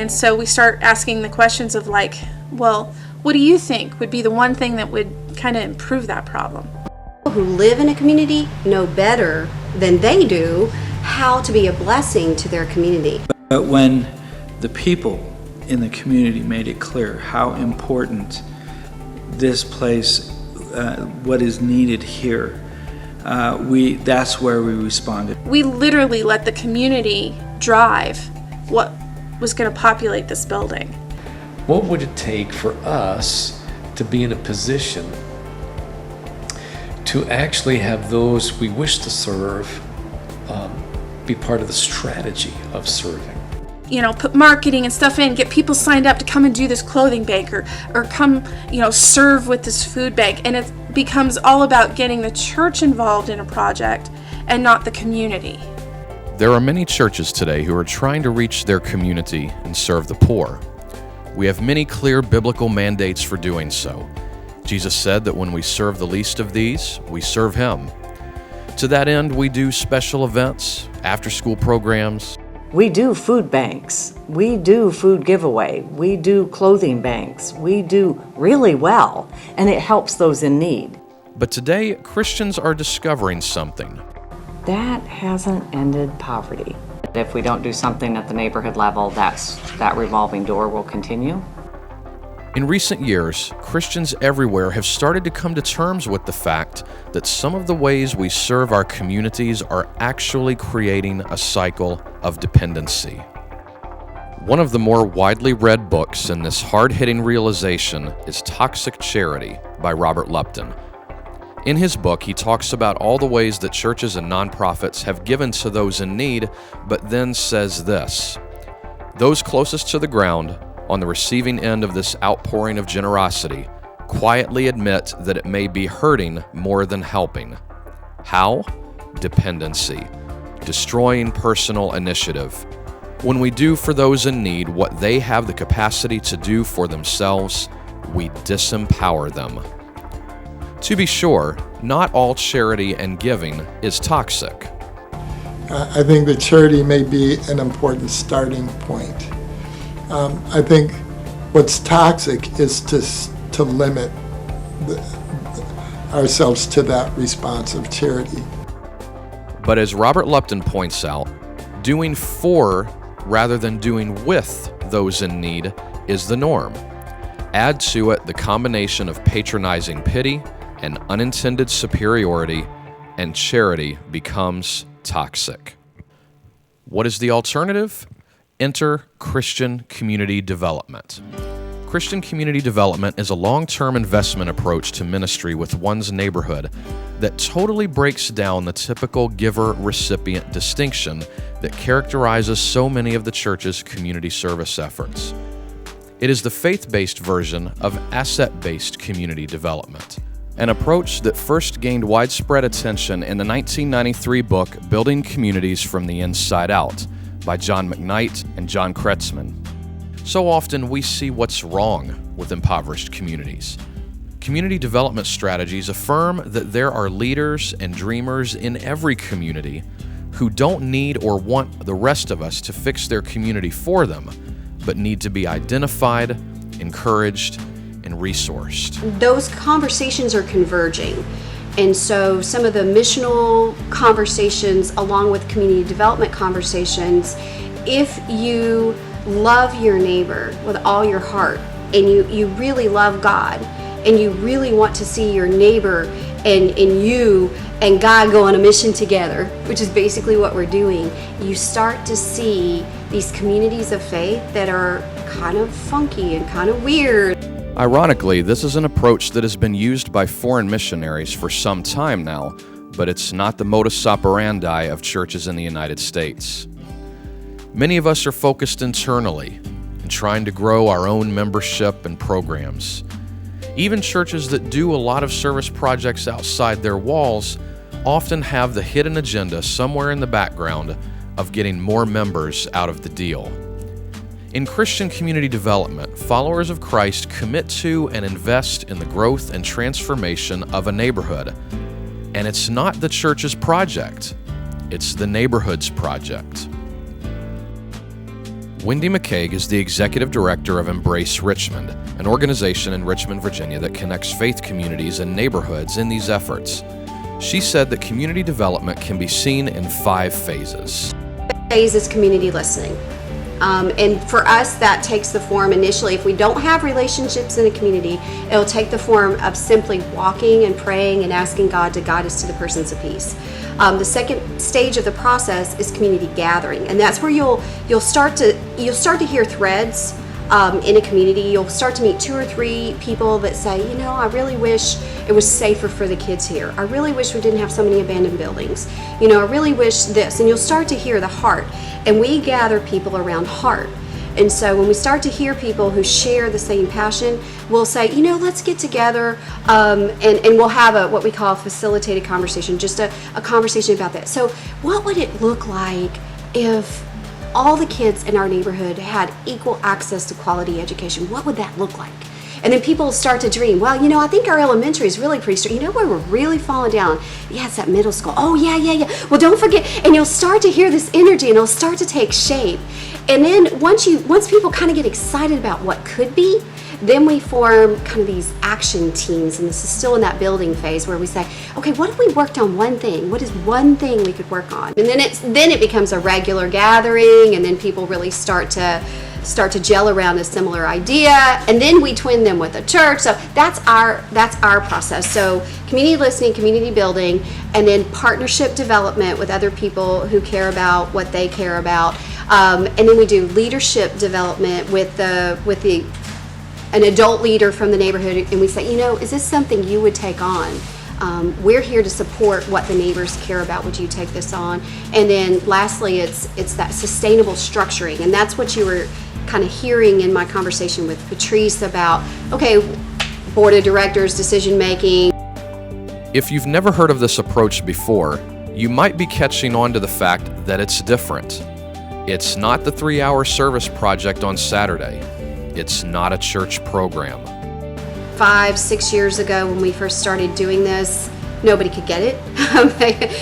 And so we start asking the questions of like, well, what do you think would be the one thing that would kind of improve that problem? People who live in a community know better than they do how to be a blessing to their community. But when the people in the community made it clear how important this place, what is needed here, that's where we responded. We literally let the community drive what was going to populate this building. What would it take for us to be in a position to actually have those we wish to serve be part of the strategy of serving? You know, put marketing and stuff in, get people signed up to come and do this clothing bank or come, serve with this food bank. And it becomes all about getting the church involved in a project and not the community. There are many churches today who are trying to reach their community and serve the poor. We have many clear biblical mandates for doing so. Jesus said that when we serve the least of these, we serve Him. To that end, we do special events, after-school programs. We do food banks, we do food giveaway, we do clothing banks, we do really well, and it helps those in need. But today, Christians are discovering something. That hasn't ended poverty. If we don't do something at the neighborhood level, that revolving door will continue. In recent years, Christians everywhere have started to come to terms with the fact that some of the ways we serve our communities are actually creating a cycle of dependency. One of the more widely read books in this hard-hitting realization is Toxic Charity by Robert Lupton. In his book, he talks about all the ways that churches and nonprofits have given to those in need, but then says this: those closest to the ground, on the receiving end of this outpouring of generosity, quietly admit that it may be hurting more than helping. How? Dependency, destroying personal initiative. When we do for those in need what they have the capacity to do for themselves, we disempower them. To be sure, not all charity and giving is toxic. I think that charity may be an important starting point. I think what's toxic is to limit ourselves to that response of charity. But as Robert Lupton points out, doing for rather than doing with those in need is the norm. Add to it the combination of patronizing pity and unintended superiority, and charity becomes toxic. What is the alternative? Enter Christian community development. Christian community development is a long-term investment approach to ministry with one's neighborhood that totally breaks down the typical giver-recipient distinction that characterizes so many of the church's community service efforts. It is the faith-based version of asset-based community development, an approach that first gained widespread attention in the 1993 book Building Communities from the Inside Out by John McKnight and John Kretzmann. So often we see what's wrong with impoverished communities. Community development strategies affirm that there are leaders and dreamers in every community who don't need or want the rest of us to fix their community for them, but need to be identified, encouraged, and resourced. Those conversations are converging. And so some of the missional conversations along with community development conversations, if you love your neighbor with all your heart and you really love God and you really want to see your neighbor and you and God go on a mission together, which is basically what we're doing, you start to see these communities of faith that are kind of funky and kind of weird. Ironically, this is an approach that has been used by foreign missionaries for some time now, but it's not the modus operandi of churches in the United States. Many of us are focused internally and trying to grow our own membership and programs. Even churches that do a lot of service projects outside their walls often have the hidden agenda somewhere in the background of getting more members out of the deal. In Christian community development, followers of Christ commit to and invest in the growth and transformation of a neighborhood. And it's not the church's project, it's the neighborhood's project. Wendy McCaig is the executive director of Embrace Richmond, an organization in Richmond, Virginia that connects faith communities and neighborhoods in these efforts. She said that community development can be seen in 5 phases. Phase is community listening. And for us, that takes the form initially, if we don't have relationships in a community, it'll take the form of simply walking and praying and asking God to guide us to the persons of peace. The second stage of the process is community gathering, and that's where you'll start to hear threads in a community. You'll start to meet 2 or 3 people that say, you know, I really wish it was safer for the kids here. I really wish we didn't have so many abandoned buildings. You know, I really wish this. And you'll start to hear the heart. And we gather people around heart. And so when we start to hear people who share the same passion, we'll say, you know, let's get together and we'll have what we call a facilitated conversation, just a conversation about that. So what would it look like if all the kids in our neighborhood had equal access to quality education? What would that look like? And then people start to dream, well, you know, I think our elementary is really pretty strict. You know where we're really falling down? Yeah, it's that middle school. Oh, yeah. Well, don't forget. And you'll start to hear this energy and it'll start to take shape. And then once people kind of get excited about what could be, then we form kind of these action teams, and this is still in that building phase where we say, okay, what if we worked on one thing? What is one thing we could work on? And then it becomes a regular gathering, and then people really start to gel around a similar idea, and then we twin them with a church. So that's our process. So community listening, community building, and then partnership development with other people who care about what they care about, and then we do leadership development with an adult leader from the neighborhood, and we say, you know, is this something you would take on? We're here to support what the neighbors care about. Would you take this on? And then lastly, it's that sustainable structuring, and that's what you were kind of hearing in my conversation with Patrice about, okay, board of directors, decision making. If you've never heard of this approach before, you might be catching on to the fact that it's different. It's not the 3-hour service project on Saturday. It's not a church program. 5-6 years ago when we first started doing this, nobody could get it.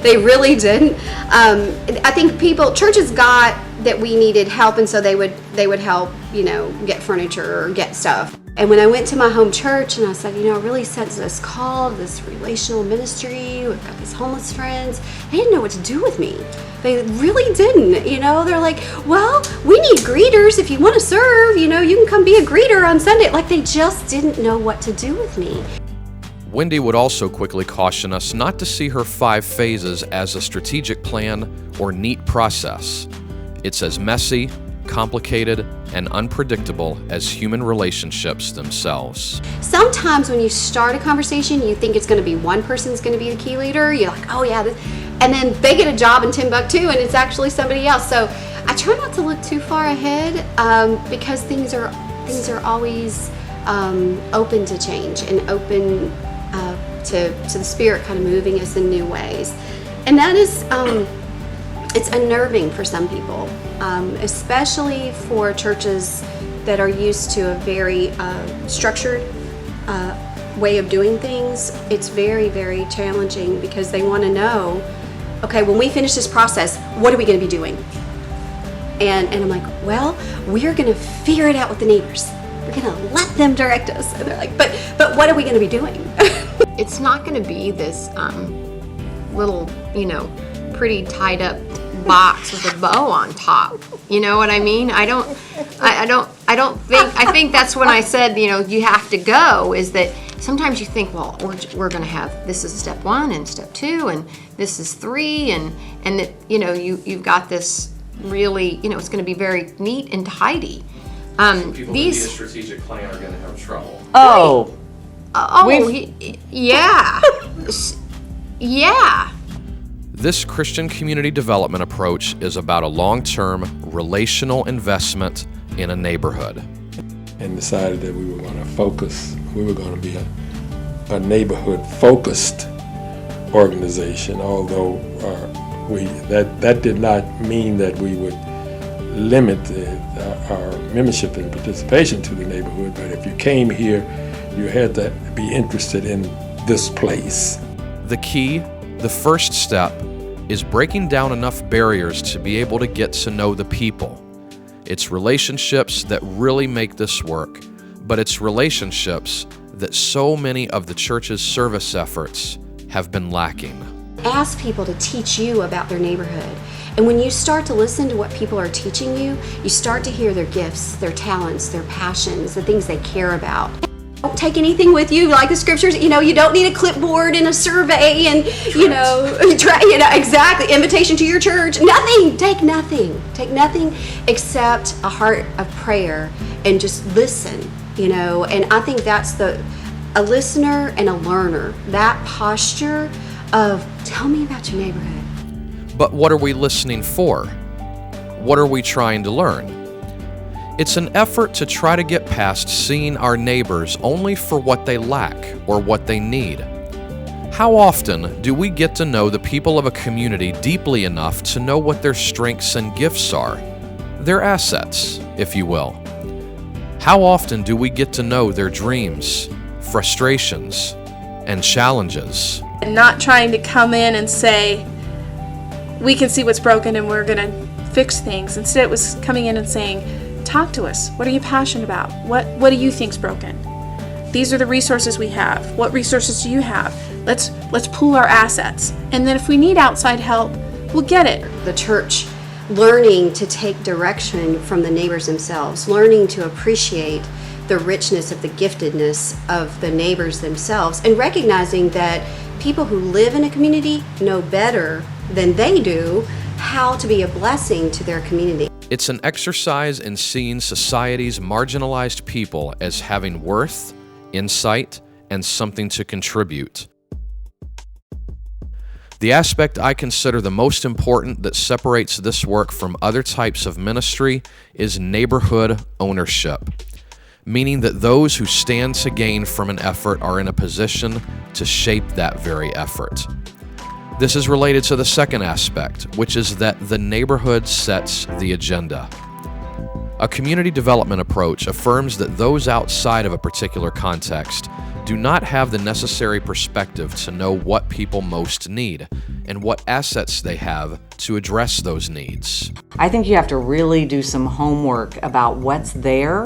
They really didn't. I think churches got that we needed help, and so they would help, you know, get furniture or get stuff. And when I went to my home church and I said, you know, I really sense this call, this relational ministry, we've got these homeless friends, they didn't know what to do with me. They really didn't, you know, they're like, well, we need greeters. If you want to serve, you know, you can come be a greeter on Sunday. Like, they just didn't know what to do with me. Wendy would also quickly caution us not to see her 5 phases as a strategic plan or neat process. It's as messy, complicated, and unpredictable as human relationships themselves. Sometimes when you start a conversation, you think it's going to be one person's going to be the key leader. You're like, oh yeah, and then they get a job in Timbuktu and it's actually somebody else. So I try not to look too far ahead because things are always open to change and open to the Spirit kind of moving us in new ways. And that is, it's unnerving for some people, especially for churches that are used to a very structured way of doing things. It's very, very challenging because they want to know, okay, when we finish this process, what are we going to be doing? And I'm like, well, we're going to figure it out with the neighbors. We're going to let them direct us. And they're like, but what are we going to be doing? It's not going to be this little, you know, pretty tied up box with a bow on top. You know what I mean? I think that's when I said, you know, you have to go, is that sometimes you think, well, we're going to have, this is step 1 and step 2 and this is 3 and that, you know, you've got this really, you know, it's going to be very neat and tidy. People that need a strategic plan are going to have trouble. Oh. Yeah. Yeah. This Christian community development approach is about a long-term relational investment in a neighborhood. And decided that we were going to focus, we were going to be a neighborhood-focused organization, although that did not mean that we would limit our membership and participation to the neighborhood, but if you came here, you had to be interested in this place. The key, the first step, is breaking down enough barriers to be able to get to know the people. It's relationships that really make this work, but it's relationships that so many of the church's service efforts have been lacking. Ask people to teach you about their neighborhood. And when you start to listen to what people are teaching you, you start to hear their gifts, their talents, their passions, the things they care about. Don't take anything with you, like the scriptures, you don't need a clipboard and a survey and, exactly, invitation to your church. Nothing, take nothing except a heart of prayer and just listen, and I think that's a listener and a learner, that posture of tell me about your neighborhood. But what are we listening for? What are we trying to learn? It's an effort to try to get past seeing our neighbors only for what they lack or what they need. How often do we get to know the people of a community deeply enough to know what their strengths and gifts are? Their assets, if you will. How often do we get to know their dreams, frustrations, and challenges? And not trying to come in and say, we can see what's broken and we're going to fix things. Instead, it was coming in and saying, talk to us. What are you passionate about? What do you think's broken? These are the resources we have. What resources do you have? Let's pool our assets. And then if we need outside help, we'll get it. The church learning to take direction from the neighbors themselves, learning to appreciate the richness of the giftedness of the neighbors themselves, and recognizing that people who live in a community know better than they do how to be a blessing to their community. It's an exercise in seeing society's marginalized people as having worth, insight, and something to contribute. The aspect I consider the most important that separates this work from other types of ministry is neighborhood ownership, meaning that those who stand to gain from an effort are in a position to shape that very effort. This is related to the second aspect, which is that the neighborhood sets the agenda. A community development approach affirms that those outside of a particular context do not have the necessary perspective to know what people most need and what assets they have to address those needs. I think you have to really do some homework about what's there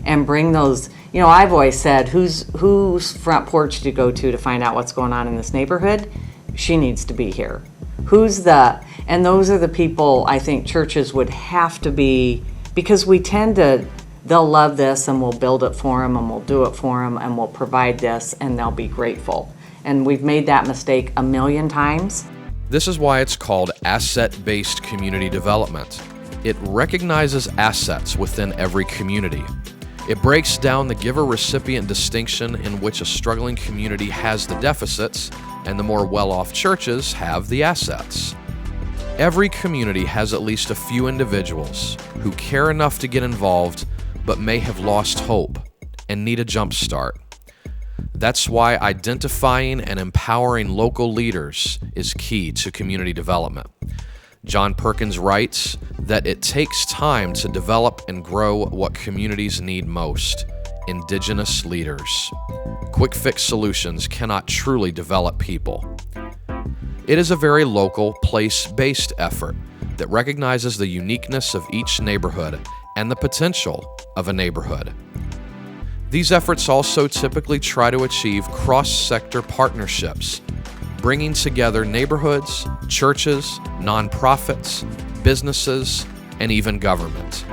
and bring those, I've always said, whose front porch to go to find out what's going on in this neighborhood? She needs to be here. And those are the people I think churches would have to be, because they'll love this and we'll build it for them and we'll do it for them and we'll provide this and they'll be grateful. And we've made that mistake a million times. This is why it's called asset-based community development. It recognizes assets within every community. It breaks down the giver-recipient distinction in which a struggling community has the deficits and the more well-off churches have the assets. Every community has at least a few individuals who care enough to get involved but may have lost hope and need a jump start. That's why identifying and empowering local leaders is key to community development. John Perkins writes that it takes time to develop and grow what communities need most: indigenous leaders. Quick fix solutions cannot truly develop people. It is a very local, place-based effort that recognizes the uniqueness of each neighborhood and the potential of a neighborhood. These efforts also typically try to achieve cross-sector partnerships, bringing together neighborhoods, churches, nonprofits, businesses, and even government.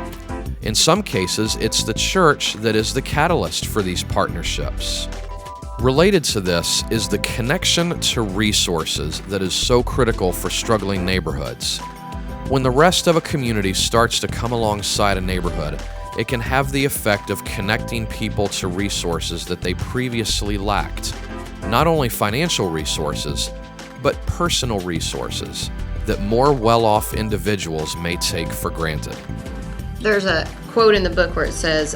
In some cases, it's the church that is the catalyst for these partnerships. Related to this is the connection to resources that is so critical for struggling neighborhoods. When the rest of a community starts to come alongside a neighborhood, it can have the effect of connecting people to resources that they previously lacked. Not only financial resources, but personal resources that more well-off individuals may take for granted. There's a quote in the book where it says,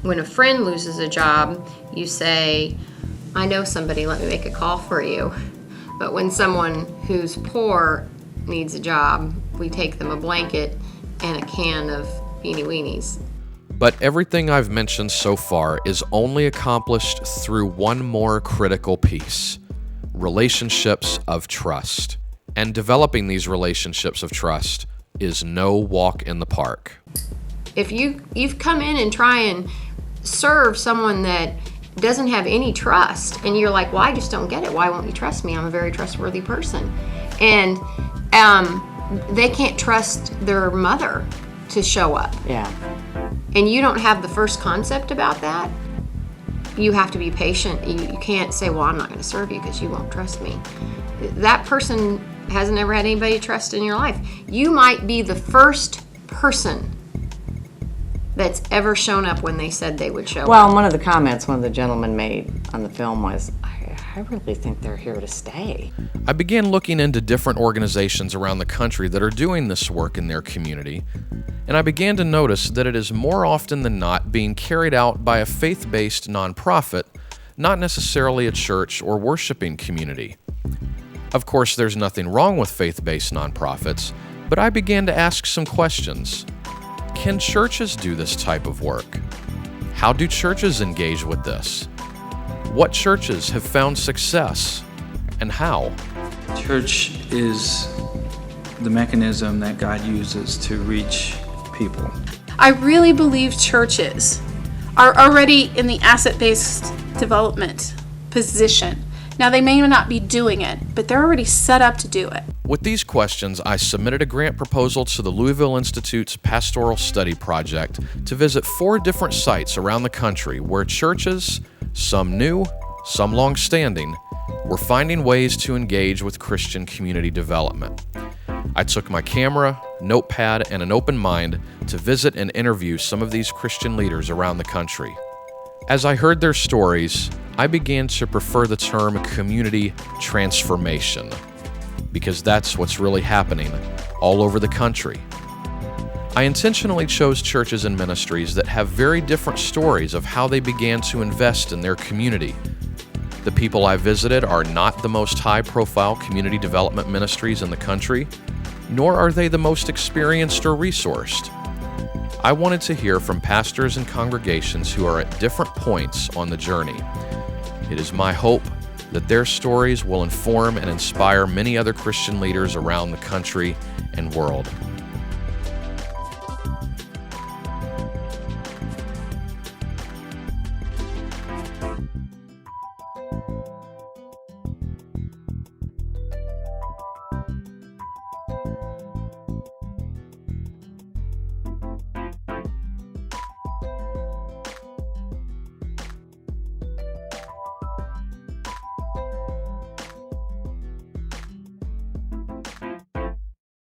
when a friend loses a job, you say, I know somebody, let me make a call for you. But when someone who's poor needs a job, we take them a blanket and a can of beanie weenies. But everything I've mentioned so far is only accomplished through one more critical piece: relationships of trust. And developing these relationships of trust is no walk in the park. If you've come in and try and serve someone that doesn't have any trust, and you're like, well, I just don't get it. Why won't you trust me? I'm a very trustworthy person. And they can't trust their mother to show up. Yeah. And you don't have the first concept about that. You have to be patient. You can't say, well, I'm not going to serve you because you won't trust me. That person hasn't ever had anybody trust in your life. You might be the first person that's ever shown up when they said they would show up. Well, one of the comments one of the gentlemen made on the film was, I really think they're here to stay. I began looking into different organizations around the country that are doing this work in their community, and I began to notice that it is more often than not being carried out by a faith-based nonprofit, not necessarily a church or worshiping community. Of course, there's nothing wrong with faith-based nonprofits, but I began to ask some questions. Can churches do this type of work? How do churches engage with this? What churches have found success, and how? Church is the mechanism that God uses to reach people. I really believe churches are already in the asset-based development position. Now, they may not be doing it, but they're already set up to do it. With these questions, I submitted a grant proposal to the Louisville Institute's Pastoral Study Project to visit 4 different sites around the country where churches, some new, some long-standing, were finding ways to engage with Christian community development. I took my camera, notepad, and an open mind to visit and interview some of these Christian leaders around the country. As I heard their stories, I began to prefer the term community transformation, because that's what's really happening all over the country. I intentionally chose churches and ministries that have very different stories of how they began to invest in their community. The people I visited are not the most high-profile community development ministries in the country, nor are they the most experienced or resourced. I wanted to hear from pastors and congregations who are at different points on the journey. It is my hope that their stories will inform and inspire many other Christian leaders around the country and world.